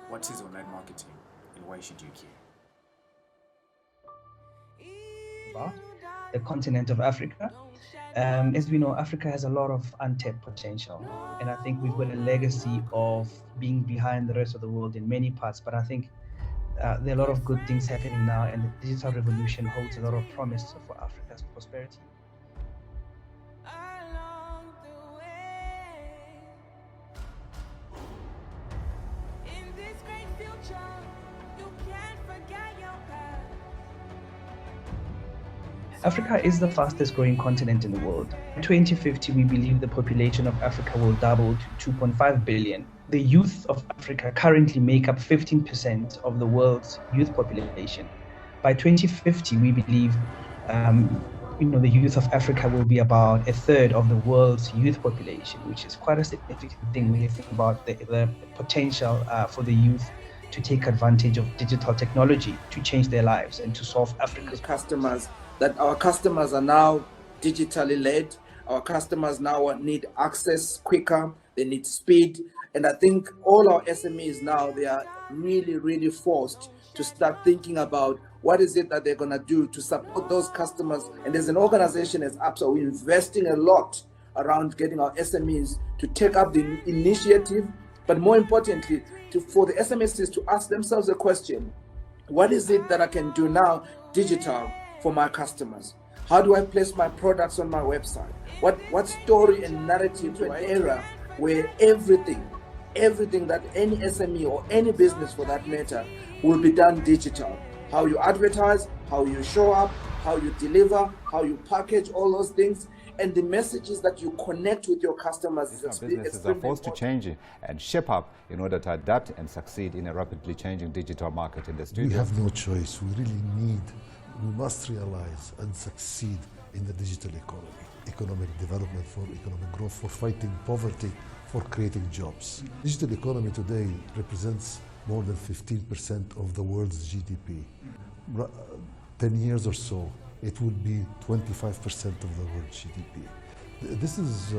What is online marketing and why should you care? About the continent of Africa. As we know, Africa has a lot of untapped potential, and I think we've got a legacy of being behind the rest of the world in many parts. But I think there are a lot of good things happening now, and the digital revolution holds a lot of promise for Africa's prosperity. Africa is the fastest growing continent in the world. By 2050, we believe the population of Africa will double to 2.5 billion. The youth of Africa currently make up 15% of the world's youth population. By 2050, we believe the youth of Africa will be about a third of the world's youth population, which is quite a significant thing when you think about the potential for the youth to take advantage of digital technology to change their lives and to solve Africa's customers. That our customers are now digitally led. Our customers now need access quicker, they need speed. And I think all our SMEs now, they are really, really forced to start thinking about what is it that they're gonna do to support those customers. And as an organization as APSA, we're investing a lot around getting our SMEs to take up the initiative, but more importantly, for the SMEs to ask themselves a question: what is it that I can do now digital for my customers? How do I place my products on my website? What story and narrative to an era where everything that any SME or any business for that matter will be done digital? How you advertise, how you show up, how you deliver, how you package all those things, and the messages that you connect with your customers. Businesses are forced to change and shape up in order to adapt and succeed in a rapidly changing digital market industry. We have no choice. We must realize and succeed in the digital economy. Economic development, for economic growth, for fighting poverty, for creating jobs. Digital economy today represents more than 15% of the world's GDP. 10 years or so, it would be 25% of the world's GDP. This is,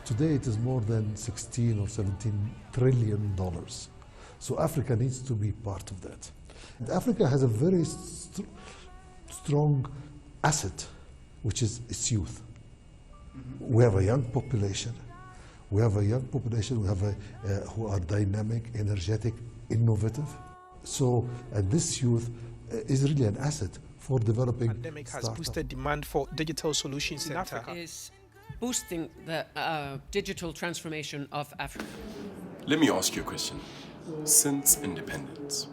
today it is more than 16 or 17 trillion dollars. So Africa needs to be part of that. And Africa has a very strong asset, which is its youth. We have a young population. We have who are dynamic, energetic, innovative. So, and this youth is really an asset for developing. The pandemic has boosted demand for digital solutions in Africa. Is boosting the digital transformation of Africa. Let me ask you a question. Since independence,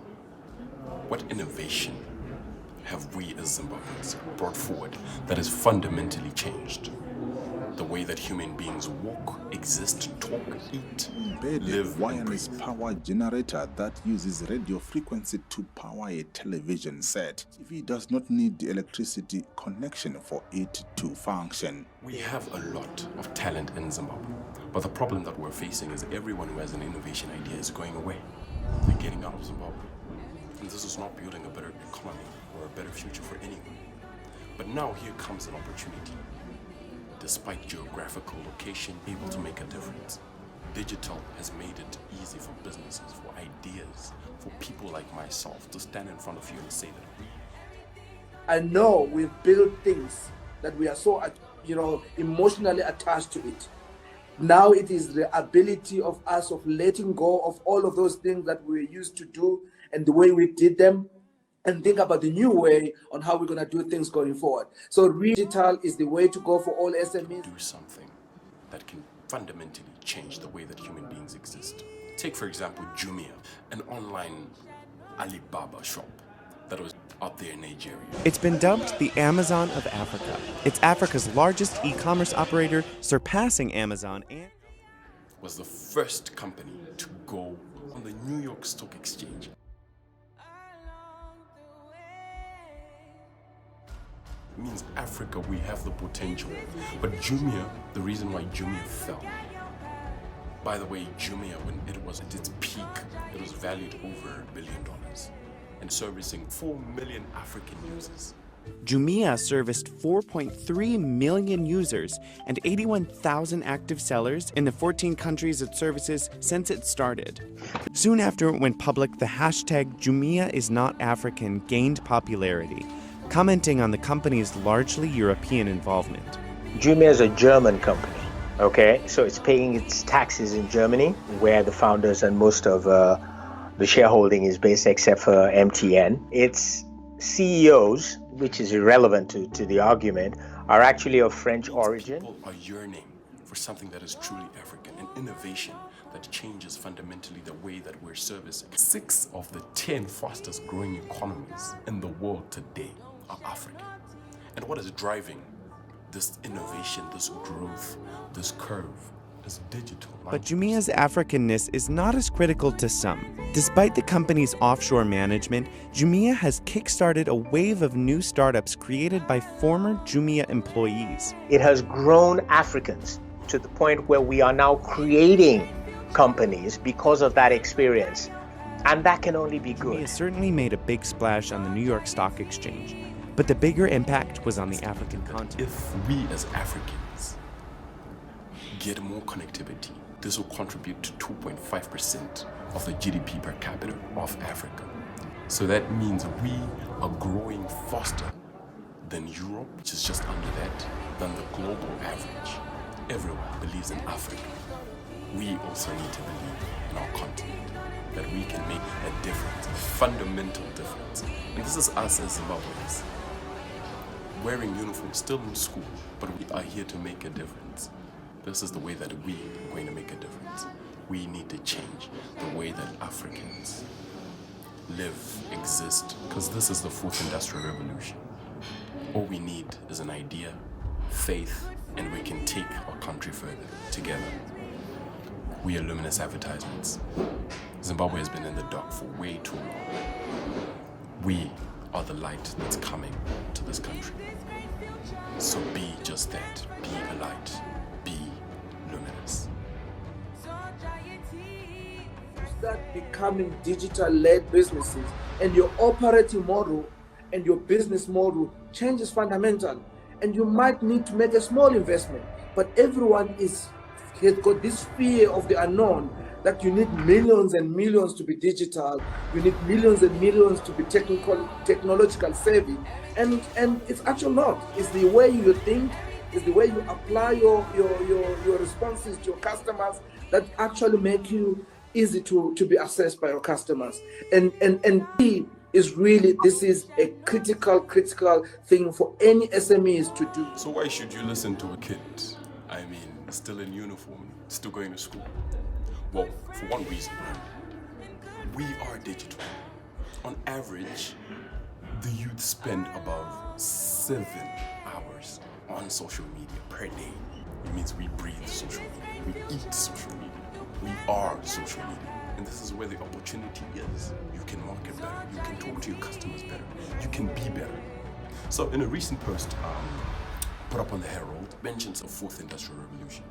what innovation have we as Zimbabweans brought forward that has fundamentally changed the way that human beings walk, exist, talk, eat, live, wireless power generator that uses radio frequency to power a television set. TV does not need the electricity connection for it to function. We have a lot of talent in Zimbabwe, but the problem that we're facing is everyone who has an innovation idea is going away. They're getting out of Zimbabwe. And this is not building a better economy or a better future for anyone. But now here comes an opportunity. Despite geographical location, able to make a difference. Digital has made it easy for businesses, for ideas, for people like myself to stand in front of you and say that. I know we've built things that we are so, emotionally attached to it. Now it is the ability of us of letting go of all of those things that we used to do and the way we did them, and think about the new way on how we're going to do things going forward. So digital is the way to go for all SMEs. Do something that can fundamentally change the way that human beings exist. Take, for example, Jumia, an online Alibaba shop that was out there in Nigeria. It's been dubbed the Amazon of Africa. It's Africa's largest e-commerce operator, surpassing Amazon, and was the first company to go on the New York Stock Exchange. It means Africa, we have the potential. But Jumia, the reason why Jumia fell. By the way, Jumia, when it was at its peak, it was valued over $1 billion and servicing 4 million African users. Jumia serviced 4.3 million users and 81,000 active sellers in the 14 countries it services since it started. Soon after it went public, the hashtag Jumia is not African gained popularity, commenting on the company's largely European involvement. Jumia is a German company, okay? So it's paying its taxes in Germany, where the founders and most of the shareholding is based, except for MTN. Its CEOs, which is irrelevant to the argument, are actually of French origin. People are yearning for something that is truly African, an innovation that changes fundamentally the way that we're servicing. 6 of the 10 fastest growing economies in the world today are African. And what is driving this innovation, this growth, this curve is digital. But Jumia's Africanness is not as critical to some. Despite the company's offshore management, Jumia has kickstarted a wave of new startups created by former Jumia employees. It has grown Africans to the point where we are now creating companies because of that experience. And that can only be good. Jumia certainly made a big splash on the New York Stock Exchange, but the bigger impact was on the African continent. If we as Africans get more connectivity, this will contribute to 2.5% of the GDP per capita of Africa. So that means we are growing faster than Europe, which is just under that, than the global average. Everyone believes in Africa. We also need to believe in our continent, that we can make a difference, a fundamental difference. And this is us as Zimbabweans, wearing uniforms, still in school, but we are here to make a difference. This is the way that we are going to make a difference. We need to change the way that Africans live, exist, because this is the 4th industrial revolution. All we need is an idea, faith, and we can take our country further together. We are luminous advertisements. Zimbabwe has been in the dark for way too long. We are the light that's coming to this country. So be just that, be a light, be luminous. Start becoming digital-led businesses, and your operating model and your business model changes fundamental. And you might need to make a small investment, but everyone has got this fear of the unknown, that you need millions and millions to be digital, you need millions and millions to be technological savvy, and it's actually not. It's the way you think, it's the way you apply your responses to your customers that actually make you easy to be assessed by your customers. And is really, this is a critical thing for any SMEs to do. So why should you listen to a kid? I mean, still in uniform, still going to school? Well, for one reason, we are digital. On average, the youth spend above 7 hours on social media per day. It means we breathe social media, we eat social media, we are social media. And this is where the opportunity is. You can market better, you can talk to your customers better, you can be better. So in a recent post put up on the Herald, mentions a 4th industrial revolution.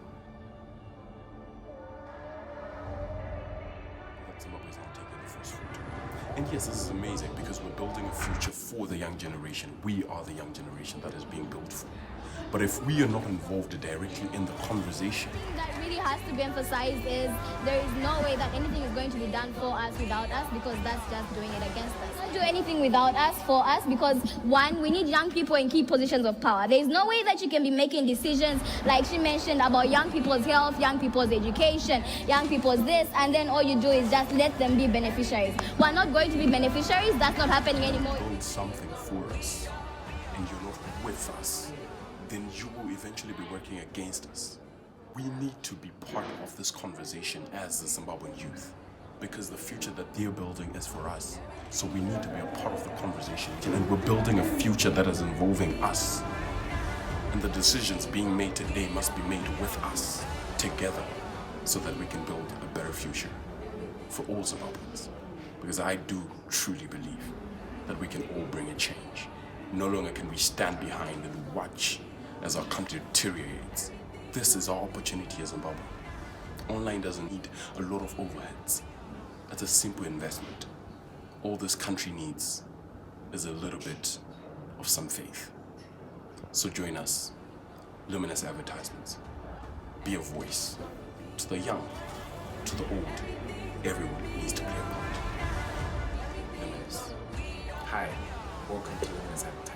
That Zimbabwe is not taking the first fruit. And yes, this is amazing because we're building a future for the young generation. We are the young generation that is being built for. But if we are not involved directly in the conversation, that really has to be emphasized is there is no way that anything is going to be done for us without us, because that's just doing it against us. Don't do anything without us, for us, because one, we need young people in key positions of power. There is no way that you can be making decisions like she mentioned about young people's health, young people's education, young people's this, and then all you do is just let them be beneficiaries. We're not going to be beneficiaries. That's not happening anymore. Build something for us and you're not with us, then you will eventually be working against us. We need to be part of this conversation as the Zimbabwean youth, because the future that they're building is for us. So we need to be a part of the conversation, and we're building a future that is involving us. And the decisions being made today must be made with us, together, so that we can build a better future for all Zimbabweans. Because I do truly believe that we can all bring a change. No longer can we stand behind and watch as our country deteriorates. This is our opportunity as Zimbabwe. Online doesn't need a lot of overheads. It's a simple investment. All this country needs is a little bit of of some faith. So join us, Luminous Advertisements. Be a voice to the young, to the old. Everyone needs to play a part. Luminous. Hi, welcome to Luminous Advertisements.